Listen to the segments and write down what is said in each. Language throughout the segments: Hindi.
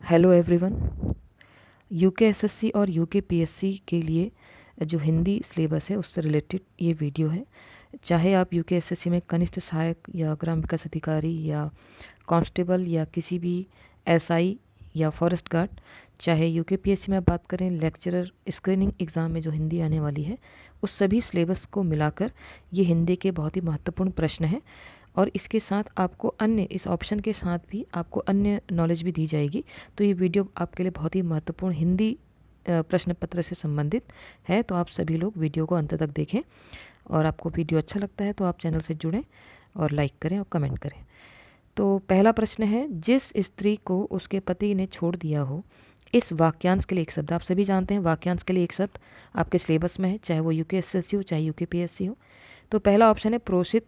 Hello everyone. यूके एसएससी और यूके पीएससी के लिए जो हिंदी सिलेबस है उससे रिलेटेड ये वीडियो है। चाहे आप यूके एसएससी में कनिष्ठ सहायक या ग्राम विकास अधिकारी या कांस्टेबल या किसी भी एसआई या फॉरेस्ट गार्ड, चाहे यूके पीएससी में बात करें लेक्चरर स्क्रीनिंग एग्ज़ाम में जो हिंदी आने वाली है, उस सभी सिलेबस को मिलाकर ये हिंदी के बहुत ही महत्वपूर्ण प्रश्न है। और इसके साथ आपको अन्य, इस ऑप्शन के साथ भी आपको अन्य नॉलेज भी दी जाएगी। तो ये वीडियो आपके लिए बहुत ही महत्वपूर्ण हिंदी प्रश्न पत्र से संबंधित है। तो आप सभी लोग वीडियो को अंत तक देखें, और आपको वीडियो अच्छा लगता है तो आप चैनल से जुड़ें और लाइक करें और कमेंट करें। तो पहला प्रश्न है, जिस स्त्री को उसके पति ने छोड़ दिया हो, इस वाक्यांश के लिए एक शब्द। आप सभी जानते हैं वाक्यांश के लिए एक शब्द आपके सिलेबस में है, चाहे वो यूके एसएससी हो चाहे यूके पीएससी हो। तो पहला ऑप्शन है प्रोषित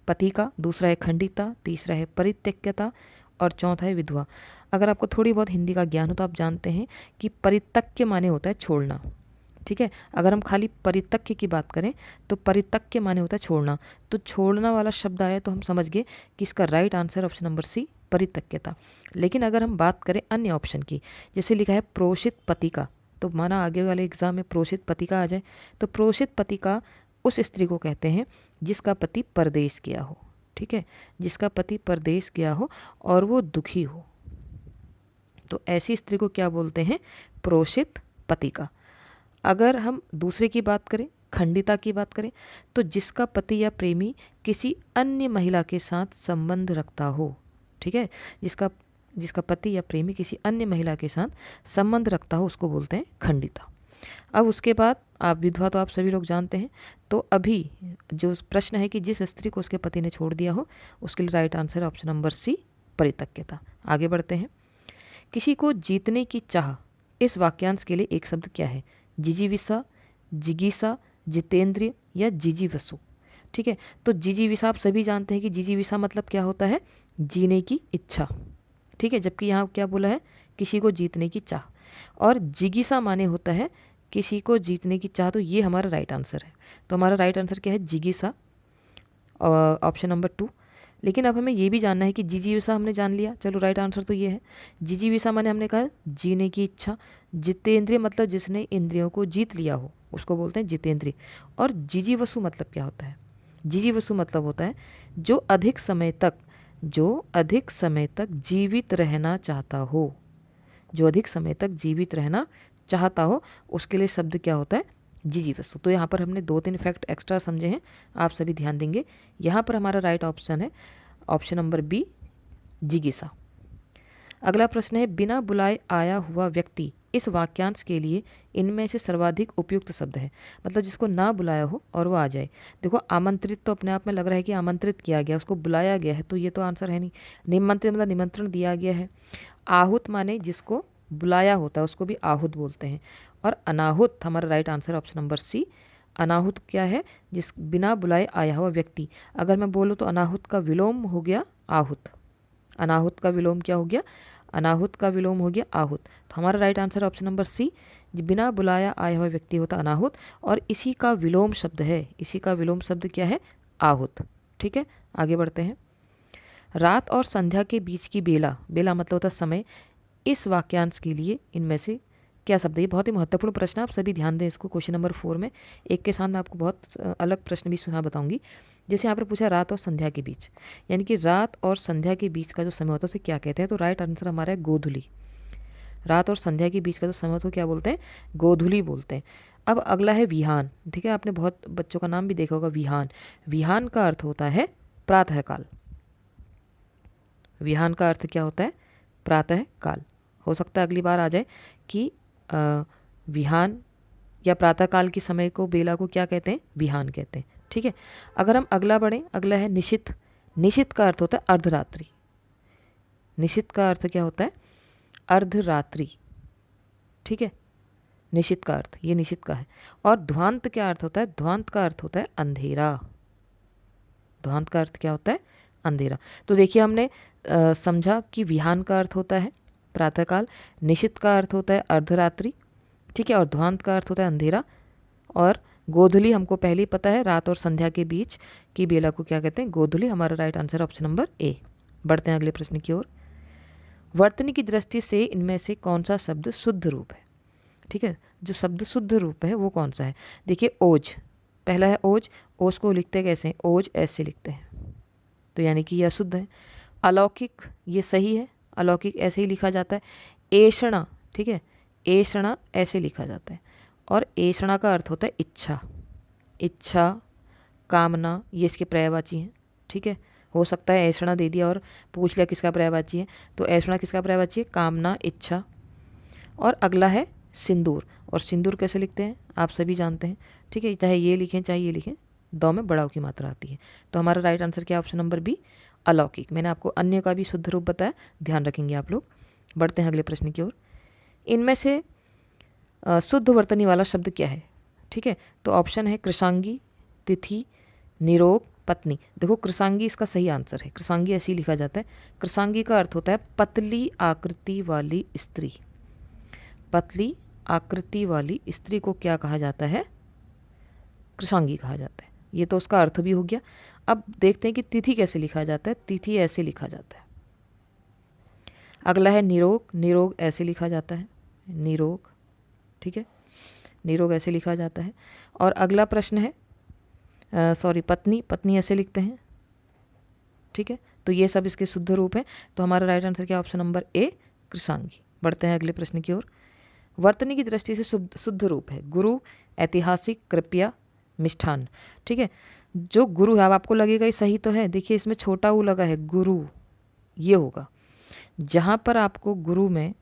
पति का, दूसरा है खंडिता, तीसरा है परित्यक्यता और चौथा है विधवा। अगर आपको थोड़ी बहुत हिंदी का ज्ञान हो तो आप जानते हैं कि परित्यक्य माने होता है छोड़ना। ठीक है, अगर हम खाली परित्यक्य की बात करें तो परित्यक्य माने होता है छोड़ना। तो छोड़ना वाला शब्द आया तो हम समझ गए कि इसका right answer option number C, परित्यक्यता। लेकिन अगर हम बात करें अन्य ऑप्शन की, जैसे लिखा है प्रोषित पति का, तो माना आगे वाले एग्जाम में प्रोषित पति का आ जाए, तो प्रोषित पति का उस स्त्री को कहते हैं जिसका पति परदेश गया हो। ठीक है, जिसका पति परदेश गया हो और वो दुखी हो, तो ऐसी स्त्री को क्या बोलते हैं? प्रोषित पति का। अगर हम दूसरे की बात करें, खंडिता की बात करें, तो जिसका पति या प्रेमी किसी अन्य महिला के साथ संबंध रखता हो। ठीक है, जिसका पति या प्रेमी किसी अन्य महिला के साथ संबंध रखता हो उसको बोलते हैं खंडिता। अब उसके बाद आप विधवा तो आप सभी लोग जानते हैं। तो अभी जो प्रश्न है कि जिस स्त्री को उसके पति ने छोड़ दिया हो, उसके लिए right answer option number C, परित्यक्यता। आगे बढ़ते हैं। किसी को जीतने की चाह, इस वाक्यांश के लिए एक शब्द क्या है? जिजीविषा, जिगीषा, जितेंद्रिय या जिजीवसु। ठीक है, तो जिजीविषा आप सभी जानते हैं कि जिजीविषा मतलब क्या होता है? जीने की इच्छा। ठीक है, जबकि यहाँ क्या बोला है? किसी को जीतने की चाह। और जिगीषा माने होता है किसी को जीतने की चाह। तो ये हमारा राइट आंसर है। तो हमारा राइट आंसर क्या है? जिगीषा, ऑप्शन नंबर 2। लेकिन अब हमें ये भी जानना है कि जिजीविषा हमने जान लिया, चलो राइट आंसर तो ये है। जिजीविषा माने हमने कहा जीने की इच्छा। जितेंद्रिय मतलब जिसने इंद्रियों को जीत लिया हो, उसको बोलते हैं जितेंद्रिय। और जिजीवसु मतलब क्या होता है? जिजीवसु मतलब होता है जो अधिक समय तक जीवित रहना चाहता हो। जो अधिक समय तक जीवित रहना चाहता हो, उसके लिए शब्द क्या होता है? जिजीवसु। तो यहाँ पर हमने 2-3 फैक्ट एक्स्ट्रा समझे हैं, आप सभी ध्यान देंगे। यहाँ पर हमारा राइट ऑप्शन है ऑप्शन नंबर बी, जिगीषा। अगला प्रश्न है, बिना बुलाए आया हुआ व्यक्ति, इस वाक्यांश के लिए इनमें से सर्वाधिक उपयुक्त शब्द है। मतलब जिसको ना बुलाया हो और वो आ जाए। देखो, आमंत्रित तो अपने आप में लग रहा है कि आमंत्रित किया गया, उसको बुलाया गया है, तो ये तो आंसर है नहीं। निमंत्रित मतलब निमंत्रण दिया गया है। आहूत माने जिसको बुलाया होता है उसको भी आहूत बोलते हैं। और अनाहुत हमारा right answer option number C, अनाहुत क्या है? जिस बिना बुलाए आया हुआ व्यक्ति। अगर मैं बोलूँ तो अनाहुत का विलोम हो गया आहूत। अनाहुत का विलोम क्या हो गया? अनाहुत का विलोम हो गया आहूत। तो हमारा right answer option number C, बिना बुलाया आया हुआ व्यक्ति होता अनाहुत, और इसी का विलोम शब्द है, इसी का विलोम शब्द क्या है? आहूत। ठीक है, आगे बढ़ते हैं। रात और संध्या के बीच की बेला, बेला मतलब होता समय, इस वाक्यांश के लिए इनमें से क्या शब्द है? ये बहुत ही महत्वपूर्ण प्रश्न है, आप सभी ध्यान दें इसको। क्वेश्चन नंबर 4 में एक के साथ मैं आपको बहुत अलग प्रश्न भी सुना बताऊंगी। जैसे यहाँ पर पूछा रात और संध्या के बीच, यानी कि रात और संध्या के बीच का जो समय होता है उसे क्या कहते हैं? तो राइट आंसर हमारा है गोधूली। रात और संध्या के बीच का जो समय होता है क्या बोलते हैं? गोधूली बोलते हैं। अब अगला है विहान। ठीक है, आपने बहुत बच्चों का नाम भी देखा होगा, विहान। विहान का अर्थ होता है प्रातःकाल। विहान का अर्थ क्या होता है? प्रातः काल। हो सकता है अगली बार आ जाए कि विहान या प्रातःकाल के समय को, बेला को क्या कहते हैं? विहान कहते हैं। ठीक है, अगर हम अगला बढ़ें, अगला है निशित। निशित का अर्थ होता है अर्धरात्रि। निशित का अर्थ क्या होता है? अर्धरात्रि। ठीक है, निशित का अर्थ, ये निशित का है। और ध्वांत क्या अर्थ होता है? ध्वांत का अर्थ होता है अंधेरा। ध्वांत का अर्थ क्या होता है? अंधेरा। तो देखिए, हमने समझा कि विहान का अर्थ होता है प्रातःकाल, निशित का अर्थ होता है अर्धरात्रि, ठीक है, और ध्वांत का अर्थ होता है अंधेरा, और गोधूली हमको पहले ही पता है, रात और संध्या के बीच की बेला को क्या कहते हैं? गोधूली। हमारा राइट आंसर ऑप्शन नंबर ए। बढ़ते हैं अगले प्रश्न की ओर। वर्तनी की दृष्टि से इनमें से कौन सा शब्द शुद्ध रूप है? ठीक है, जो शब्द शुद्ध रूप है वो कौन सा है? देखिए ओज, पहला है ओज। ओज को लिखते कैसे हैं? ओज ऐसे लिखते हैं, तो यानी कि यह शुद्ध है। अलौकिक, ये सही है, अलौकिक ऐसे ही लिखा जाता है। ऐषणा, ठीक है, ऐषणा ऐसे लिखा जाता है, और ऐषणा का अर्थ होता है इच्छा। इच्छा, कामना, ये इसके पर्यायवाची हैं। ठीक है, हो सकता है ऐषणा दे दिया और पूछ लिया किसका पर्यायवाची है, तो ऐषणा किसका पर्यायवाची है? कामना, इच्छा। और अगला है सिंदूर, और सिंदूर कैसे लिखते हैं आप सभी जानते हैं। ठीक है, चाहे ये लिखें चाहे ये लिखें, दो में बड़ाव की मात्रा आती है। तो हमारा राइट आंसर क्या? ऑप्शन नंबर बी, अलौकिक। मैंने आपको अन्य का भी शुद्ध रूप बताया, ध्यान रखेंगे आप लोग। बढ़ते हैं अगले प्रश्न की ओर। इनमें से शुद्ध वर्तनी वाला शब्द क्या है? ठीक है, तो ऑप्शन है कृशांगी, तिथि, निरोग, पत्नी। देखो कृशांगी इसका सही आंसर है, कृशांगी ऐसे ही लिखा जाता है। कृशांगी का अर्थ होता है पतली आकृति वाली स्त्री। पतली आकृति वाली स्त्री को क्या कहा जाता है? कृशांगी कहा जाता है। ये तो उसका अर्थ भी हो गया। अब देखते हैं कि तिथि कैसे लिखा जाता है। तिथि ऐसे लिखा जाता है। अगला है निरोग, निरोग ऐसे लिखा जाता है, निरोग। ठीक है, निरोग ऐसे लिखा जाता है। और अगला प्रश्न है पत्नी, पत्नी ऐसे लिखते हैं। ठीक है, तो ये सब इसके शुद्ध रूप है। तो हमारा राइट आंसर क्या? ऑप्शन नंबर ए, कृशांगी। बढ़ते हैं अगले प्रश्न की ओर। वर्तनी की दृष्टि से शुद्ध रूप है गुरु, ऐतिहासिक, कृपया, मिष्ठान। ठीक है, जो गुरु है, अब आपको लगेगा ये सही तो है, देखिए इसमें छोटा ऊ लगा है, गुरु, ये होगा। जहाँ पर आपको गुरु में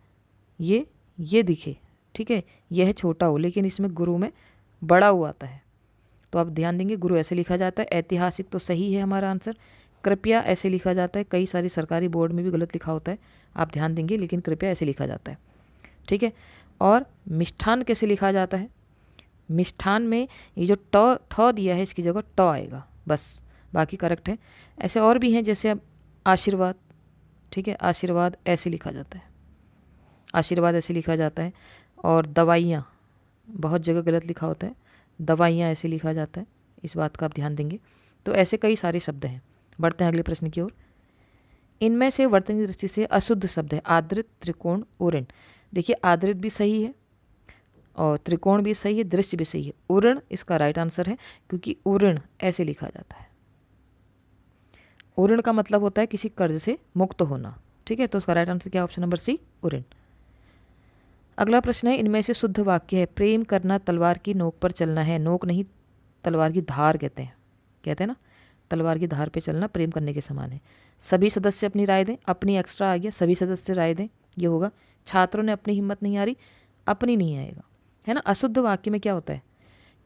ये दिखे, ठीक है, यह है छोटा ऊ, लेकिन इसमें गुरु में बड़ा ऊ आता है, तो आप ध्यान देंगे गुरु ऐसे लिखा जाता है। ऐतिहासिक तो सही है हमारा आंसर। कृपया ऐसे लिखा जाता है, कई सारी सरकारी बोर्ड में भी गलत लिखा होता है, आप ध्यान देंगे, लेकिन कृपया ऐसे लिखा जाता है। ठीक है, और मिष्ठान कैसे लिखा जाता है? मिष्ठान में ये जो ठ दिया है इसकी जगह ट आएगा, बस, बाकी करेक्ट है। ऐसे और भी हैं, जैसे अब आशीर्वाद। ठीक है, आशीर्वाद ऐसे लिखा जाता है, आशीर्वाद ऐसे लिखा जाता है। और दवाइयाँ, बहुत जगह गलत लिखा होता है, दवाइयाँ ऐसे लिखा जाता है, इस बात का आप ध्यान देंगे। तो ऐसे कई सारे शब्द हैं। बढ़ते हैं अगले प्रश्न की ओर। इनमें से वर्तनी दृष्टि से अशुद्ध शब्द है आदृत, त्रिकोण, उऋण। देखिए आदृत भी सही है और त्रिकोण भी सही है, दृश्य भी सही है। उऋण इसका राइट आंसर है, क्योंकि उऋण ऐसे लिखा जाता है। उऋण का मतलब होता है किसी कर्ज से मुक्त होना। ठीक है, तो उसका राइट आंसर क्या? ऑप्शन नंबर सी, उऋण। अगला प्रश्न है, इनमें से शुद्ध वाक्य है प्रेम करना तलवार की नोक पर चलना है। नोक नहीं, तलवार की धार कहते हैं ना, तलवार की धार पे चलना प्रेम करने के समान है। सभी सदस्य अपनी राय दें, अपनी एक्स्ट्रा आ गया, सभी सदस्य राय दें, ये होगा। छात्रों ने अपनी हिम्मत नहीं हारी, अपनी नहीं आएगा, है ना। अशुद्ध वाक्य में क्या होता है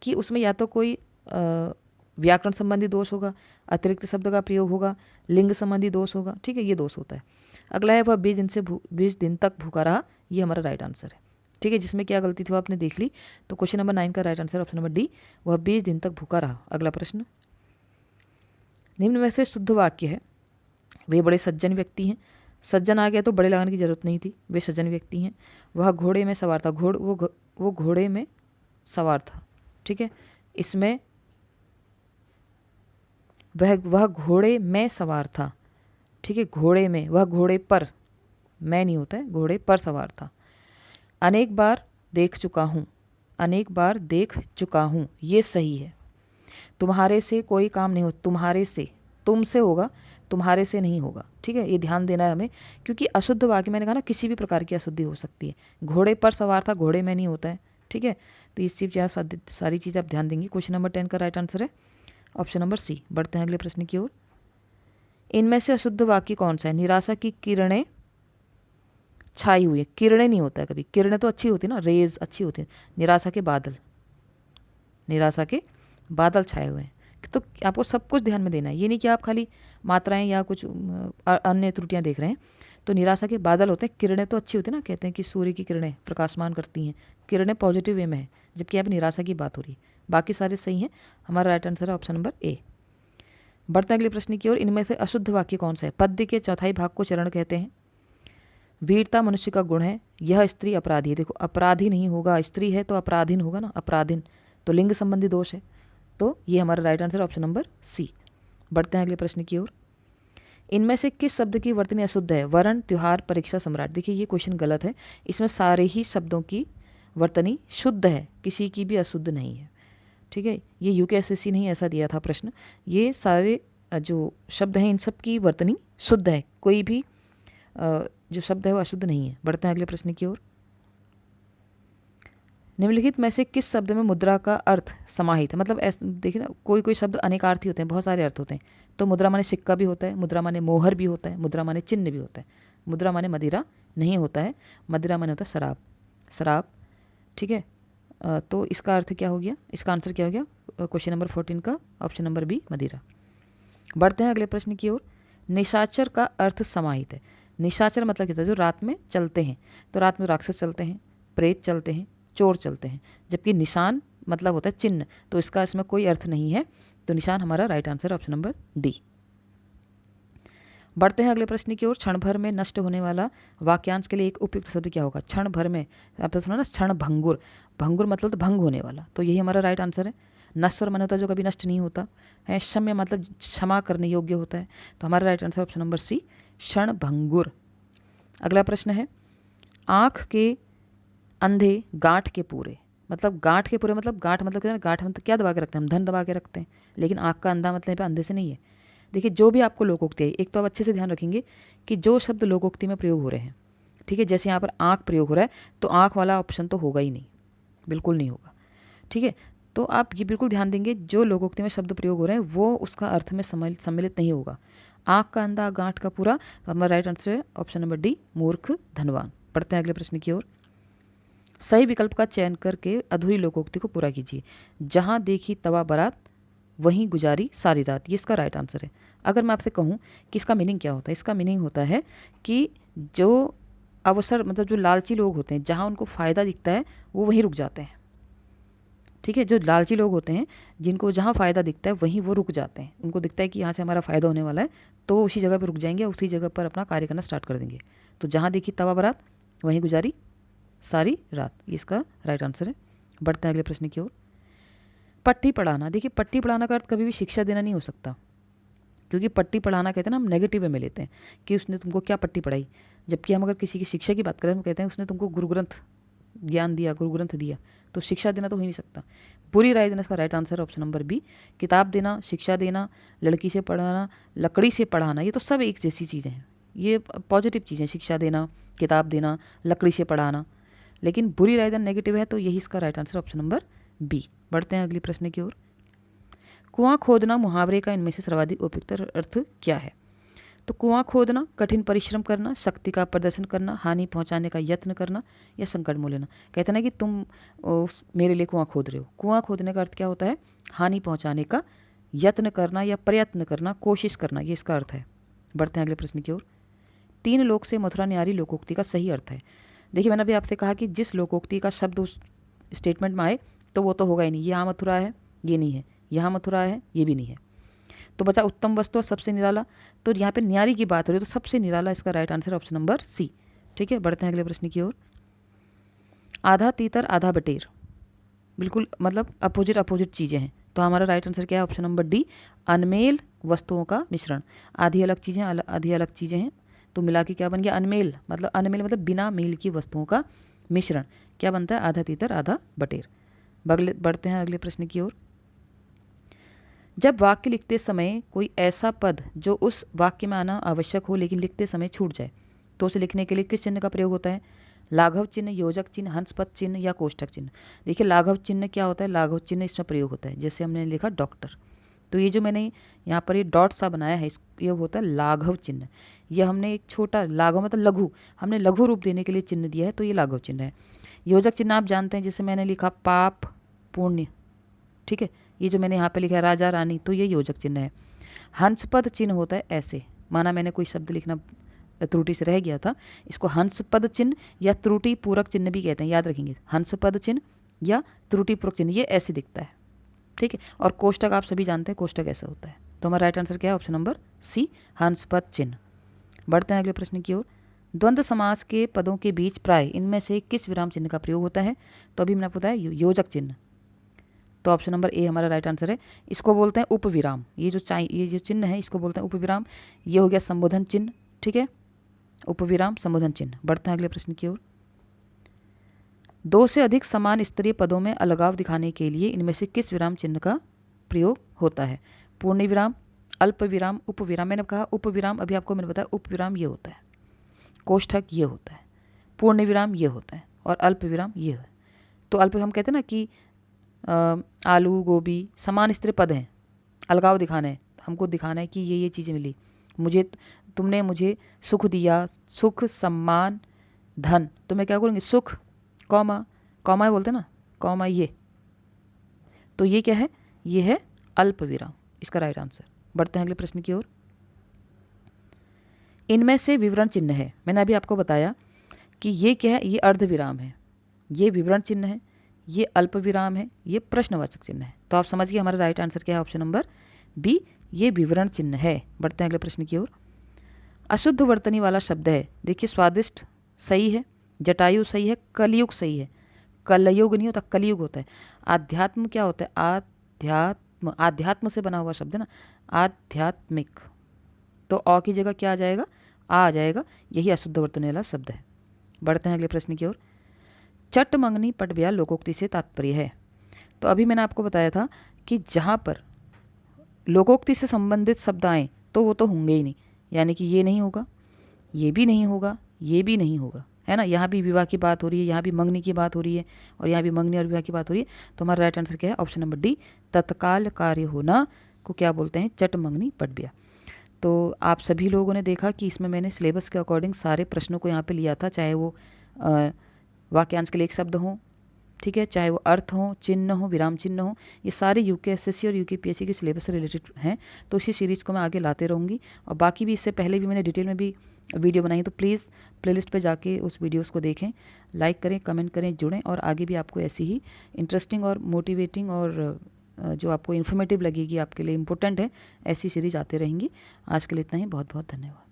कि उसमें या तो कोई व्याकरण संबंधी दोष होगा, अतिरिक्त शब्द का प्रयोग होगा, लिंग संबंधी दोष होगा। ठीक है, ये दोष होता है। अगला है वह 20 दिन तक भूखा रहा, ये हमारा राइट आंसर है। ठीक है, जिसमें क्या गलती थी वो आपने देख ली, तो क्वेश्चन नंबर 9 का right answer option number D, वह 20 दिन तक भूखा रहा। अगला प्रश्न, निम्न में से शुद्ध वाक्य है वे बड़े सज्जन व्यक्ति हैं। सज्जन आ गया तो बड़े लगाने की जरूरत नहीं थी, वे सज्जन व्यक्ति हैं। वह घोड़े में सवार था, वो घोड़े में सवार था। ठीक है, इसमें वह घोड़े में सवार था। ठीक है, घोड़े में, वह घोड़े पर, मैं नहीं होता है, घोड़े पर सवार था। अनेक बार देख चुका हूँ, अनेक बार देख चुका हूँ, ये सही है। तुम्हारे से कोई काम नहीं हो, तुम्हारे से, तुमसे होगा, तुम्हारे से नहीं होगा। ठीक है, ये ध्यान देना है हमें, क्योंकि अशुद्ध वाक्य मैंने कहा ना किसी भी प्रकार की अशुद्धि हो सकती है। घोड़े पर सवार था, घोड़े में नहीं होता है। ठीक है, तो इस चीज़ आप सारी चीज़ें आप ध्यान देंगे। क्वेश्चन नंबर 10 का राइट आंसर है ऑप्शन नंबर सी। बढ़ते हैं अगले प्रश्न की ओर। इनमें से अशुद्ध वाक्य कौन सा है? निराशा की किरणें छाई हुई है, किरणें नहीं होता है कभी, किरणें तो अच्छी होती है ना, रेज अच्छी होती है। निराशा के बादल, निराशा के बादल छाए हुए हैं। तो आपको सब कुछ ध्यान में देना है, ये नहीं कि आप खाली मात्राएं या कुछ अन्य त्रुटियां देख रहे हैं। तो निराशा के बादल होते हैं, किरणें तो अच्छी होती है ना, कहते हैं कि सूर्य की किरणें प्रकाशमान करती हैं, किरणें पॉजिटिव वे में है, जबकि अब निराशा की बात हो रही है। बाकी सारे सही हैं, हमारा राइट आंसर है ऑप्शन नंबर ए। बढ़ते हैं अगले प्रश्न की ओर। इनमें से अशुद्ध वाक्य कौन सा है? पद्य के चौथाई भाग को चरण कहते हैं। वीरता मनुष्य का गुण है, यह स्त्री अपराधी है। देखो अपराधी नहीं होगा, स्त्री है तो अपराधीन होगा ना, अपराधीन तो लिंग संबंधी दोष है, तो ये हमारा right answer option number C. बढ़ते हैं अगले प्रश्न की ओर। इनमें से किस शब्द की वर्तनी अशुद्ध है? वर्ण, त्योहार, परीक्षा, सम्राट। देखिए ये क्वेश्चन गलत है, इसमें सारे ही शब्दों की वर्तनी शुद्ध है, किसी की भी अशुद्ध नहीं है। ठीक है, ये यूकेएसएससी ने ही ऐसा दिया था प्रश्न। ये सारे जो शब्द हैं इन सब की वर्तनी शुद्ध है, कोई भी जो शब्द है वो अशुद्ध नहीं है। बढ़ते हैं अगले प्रश्न की ओर। निम्नलिखित में से किस शब्द में मुद्रा का अर्थ समाहित है? मतलब देखिए ना, कोई कोई शब्द अनेकार्थी होते हैं, बहुत सारे अर्थ होते हैं। तो मुद्रा माने सिक्का भी होता है, मुद्रा माने मोहर भी होता है, मुद्रा माने चिन्ह भी होता है। मुद्रा माने मदिरा नहीं होता है, मदिरा माने होता है शराब, शराब। ठीक है, तो इसका अर्थ क्या हो गया, इसका आंसर क्या हो गया क्वेश्चन नंबर 14 का ऑप्शन नंबर बी, मदिरा। बढ़ते हैं अगले प्रश्न की ओर। निशाचर का अर्थ समाहित है। निशाचर मतलब क्या होता है? जो रात में चलते हैं। तो रात में राक्षस चलते हैं, प्रेत चलते हैं, चोर चलते हैं। जबकि निशान मतलब होता है चिन्ह, तो इसका इसमें कोई अर्थ नहीं है। तो निशान हमारा right answer option number D. बढ़ते हैं अगले प्रश्न की ओर। क्षण भर में नष्ट होने वाला वाक्यांश के लिए एक उपयुक्त शब्द क्या होगा? क्षण भर में, आपने सुना ना क्षण भंगुर, भंगुर मतलब तो भंग होने वाला, तो यही हमारा राइट आंसर है। नश्वर मन होता है जो कभी नष्ट नहीं होता है, क्षम्य मतलब क्षमा करने योग्य होता है, तो हमारा right answer option number C, क्षण भंगुर। अगला प्रश्न है, आँख के अंधे गांठ के पूरे, मतलब गांठ के पूरे मतलब गांठ मतलब क्या, गांठ मतलब क्या दबा के रखते हैं हम? धन दबा के रखते हैं। लेकिन आँख का अंधा मतलब अंधे से नहीं है। देखिए जो भी आपको लोकोक्ति है, एक तो आप अच्छे से ध्यान रखेंगे कि जो शब्द लोकोक्ति में प्रयोग हो रहे हैं, ठीक है, जैसे यहाँ पर आँख प्रयोग हो रहा है तो आँख वाला ऑप्शन तो होगा ही नहीं, बिल्कुल नहीं होगा। ठीक है, तो आप ये बिल्कुल ध्यान देंगे जो लोकोक्ति में शब्द प्रयोग हो रहे हैं वो उसका अर्थ में सम्मिलित नहीं होगा। आँख का अंधा, गांठ का पूरा, तो हमारा राइट आंसर है ऑप्शन नंबर डी, मूर्ख धनवान। पढ़ते हैं अगले प्रश्न की ओर। सही विकल्प का चयन करके अधूरी लोकोक्ति को पूरा कीजिए। जहां देखी तवा बारात, वहीं गुजारी सारी रात, ये इसका राइट आंसर है। अगर मैं आपसे कहूं कि इसका मीनिंग क्या होता है, इसका मीनिंग होता है कि जो अवसर मतलब जो लालची लोग होते हैं, जहां उनको फ़ायदा दिखता है वो वहीं रुक जाते हैं। ठीक है, जो लालची लोग होते हैं जिनको जहाँ फ़ायदा दिखता है वहीं वो रुक जाते हैं। उनको दिखता है कि यहाँ से हमारा फ़ायदा होने वाला है, तो उसी जगह पर रुक जाएंगे, उसी जगह पर अपना कार्य करना स्टार्ट कर देंगे। तो जहाँ देखी तवा बारात, वहीं गुजारी सारी रात, ये इसका राइट आंसर है। बढ़ते हैं अगले प्रश्न की ओर। पट्टी पढ़ाना। देखिए पट्टी पढ़ाना का अर्थ कभी भी शिक्षा देना नहीं हो सकता, क्योंकि पट्टी पढ़ाना कहते हैं ना हम नेगेटिव वे में लेते हैं कि उसने तुमको क्या पट्टी पढ़ाई। जबकि हम अगर किसी की शिक्षा की बात करें तो कहते हैं उसने तुमको गुरु ग्रंथ ज्ञान दिया, गुरु ग्रंथ दिया, तो शिक्षा देना तो हो ही नहीं सकता। बुरी राय देना इसका राइट आंसर है ऑप्शन नंबर बी, किताब देना, शिक्षा देना, लड़की से पढ़ाना, लकड़ी से पढ़ाना, ये तो सब एक जैसी चीज़ें हैं, ये पॉजिटिव चीज़ें, शिक्षा देना, किताब देना, लकड़ी से पढ़ाना। लेकिन बुरी राय देना नेगेटिव है, तो यही इसका right answer option number B. बढ़ते हैं अगले प्रश्न की ओर। कुआं खोदना मुहावरे का इनमें से सर्वाधिक उपयुक्त अर्थ क्या है? तो कुआं खोदना, कठिन परिश्रम करना, शक्ति का प्रदर्शन करना, हानि पहुंचाने का यत्न करना, या संकट मोल लेना। कहते हैं ना कि तुम मेरे लिए कुआं खोद रहे हो। कुआं खोदने का अर्थ क्या होता है? हानि पहुंचाने का यत्न करना या प्रयत्न करना, कोशिश करना, ये इसका अर्थ है। बढ़ते हैं अगले प्रश्न की ओर। तीन लोक से मथुरा न्यारी लोकोक्ति का सही अर्थ है। देखिए मैंने अभी आपसे कहा कि जिस लोकोक्ति का शब्द उस स्टेटमेंट में आए तो वो तो होगा ही नहीं। यहाँ मथुरा है, ये नहीं है, यहाँ मथुरा है, ये भी नहीं है, तो बचा उत्तम वस्तु और सबसे निराला। तो यहाँ पे न्यारी की बात हो रही है, तो सबसे निराला इसका right answer option number C. ठीक है, बढ़ते हैं अगले प्रश्न की ओर। आधा तीतर आधा बटेर, बिल्कुल मतलब अपोजिट चीज़ें हैं, तो हमारा राइट आंसर क्या है? ऑप्शन नंबर डी, अनमेल वस्तुओं का मिश्रण। आधी अलग चीज़ें, आधी अलग चीज़ें हैं, तो मिला के क्या बन गया? अनमेल मतलब बिना मेल की वस्तुओं का मिश्रण क्या बनता है? आधा तीतर आधा बटेर। बढ़ते हैं अगले प्रश्न की ओर। जब वाक्य लिखते समय कोई ऐसा पद जो उस वाक्य में आना आवश्यक हो लेकिन लिखते समय छूट जाए, तो उसे लिखने के लिए किस चिन्ह का प्रयोग होता है? लाघव चिन्ह, योजक चिन्ह, हंसपद चिन्ह या कोष्ठक चिन्ह। देखिए लाघव चिन्ह क्या होता है? लाघव चिन्ह इसमें प्रयोग होता है, जैसे हमने लिखा डॉक्टर, तो ये जो मैंने यहाँ पर ये डॉट सा बनाया है, ये होता है लाघव चिन्ह। ये हमने एक छोटा, लाघव मतलब लघु, हमने लघु रूप देने के लिए चिन्ह दिया है, तो ये लाघव चिन्ह है। योजक चिन्ह आप जानते हैं, जैसे मैंने लिखा पाप पुण्य, ठीक है, ये जो मैंने यहाँ पे लिखा है राजा रानी, तो ये योजक चिन्ह है। हंसपद चिन्ह होता है ऐसे, माना मैंने कोई शब्द लिखना त्रुटि से रह गया था, इसको हंसपद चिन्ह या त्रुटि पूरक चिन्ह भी कहते हैं, याद रखेंगे, हंसपद चिन्ह या त्रुटि पूरक चिन्ह, ये ऐसे दिखता है। ठीक है, और कोष्टक आप सभी जानते हैं कोष्टक ऐसा होता है, तो हमारा राइट आंसर क्या है? ऑप्शन नंबर सी, हंसपद चिन्ह। बढ़ते हैं अगले प्रश्न की ओर। द्वंद्व समास के पदों के बीच प्राय इनमें से किस विराम चिन्ह का प्रयोग होता है? तो अभी मैंने आपको बताया योजक चिन्ह। तो ऑप्शन नंबर ए हमारा राइट आंसर है। इसको बोलते हैं उपविराम। ये जो चिन्ह है इसको बोलते हैं उपविराम। ये हो गया संबोधन चिन्ह, ठीक है, उपविराम संबोधन चिन्ह। बढ़ते हैं अगले प्रश्न की ओर। 2 से अधिक समान स्तरीय पदों में अलगाव दिखाने के लिए इनमें से किस विराम चिन्ह का प्रयोग होता है? पूर्ण विराम, अल्प विराम, उपविराम। मैंने कहा उपविराम, अभी आपको मैंने बताया उपविराम ये होता है, कोष्ठक ये होता है, पूर्ण विराम ये होता है और अल्प विराम ये है। तो अल्प हम कहते हैं ना कि आलू गोभी समान स्तरीय पद हैं, अलगाव दिखाना है, हमको दिखाना है कि ये चीज़ें मिली तुमने मुझे सुख दिया, सुख सम्मान धन। तो मैं क्या करूँगी? सुख कॉमा कॉमा बोलते हैं ना, कॉमा ये, तो ये क्या है? ये है अल्प विराम, इसका राइट आंसर। बढ़ते हैं अगले प्रश्न की ओर। इनमें से विवरण चिन्ह है, मैंने अभी आपको बताया कि ये क्या है, ये अर्ध विराम है, ये विवरण चिन्ह है, ये अल्प विराम है, ये प्रश्नवाचक चिन्ह है। तो आप समझिए हमारा राइट आंसर क्या है? ऑप्शन नंबर बी, ये विवरण चिन्ह है। बढ़ते हैं अगले प्रश्न की ओर। अशुद्ध वर्तनी वाला शब्द है, देखिए स्वादिष्ट सही है, जटायु सही है, कलयुग सही है। कलयुग नहीं होता, कलयुग होता है। आध्यात्म क्या होता है? आध्यात्म से बना हुआ शब्द है ना, आध्यात्मिक। तो अ की जगह क्या आ जाएगा? आ जाएगा, यही अशुद्ध वर्तनी वाला शब्द है। बढ़ते हैं अगले प्रश्न की ओर। चट मंगनी पट ब्याह लोकोक्ति से तात्पर्य है। तो अभी मैंने आपको बताया था कि जहाँ पर लोकोक्ति से संबंधित शब्द आए तो वो तो होंगे ही नहीं, यानी कि ये नहीं होगा, ये भी नहीं होगा, ये भी नहीं होगा, है ना। यहाँ भी विवाह की बात हो रही है, यहाँ भी मंगनी की बात हो रही है और यहाँ भी मंगनी और विवाह की बात हो रही है। तो हमारा राइट आंसर क्या है? ऑप्शन नंबर डी, तत्काल कार्य होना को क्या बोलते हैं? चट मंगनी पट ब्याह। तो आप सभी लोगों ने देखा कि इसमें मैंने सिलेबस के अकॉर्डिंग सारे प्रश्नों को यहाँ पे लिया था, चाहे वो वाक्यांश के लिए एक शब्द हो, ठीक है, चाहे वो अर्थ हो, चिन्ह हो, विराम चिन्ह हो, ये सारे यूकेएसएससी और यूकेपीएससी के सिलेबस से रिलेटेड हैं। तो इसी सीरीज़ को मैं आगे लाते रहूँगी और बाकी भी इससे पहले भी मैंने डिटेल में भी वीडियो बनाई, तो प्लीज़ प्लेलिस्ट पे जाके उस वीडियोस को देखें, लाइक करें, कमेंट करें, जुड़ें और आगे भी आपको ऐसी ही इंटरेस्टिंग और मोटिवेटिंग और जो आपको इन्फॉर्मेटिव लगेगी, आपके लिए इम्पोर्टेंट है, ऐसी सीरीज आते रहेंगी। आज के लिए इतना ही, बहुत बहुत धन्यवाद।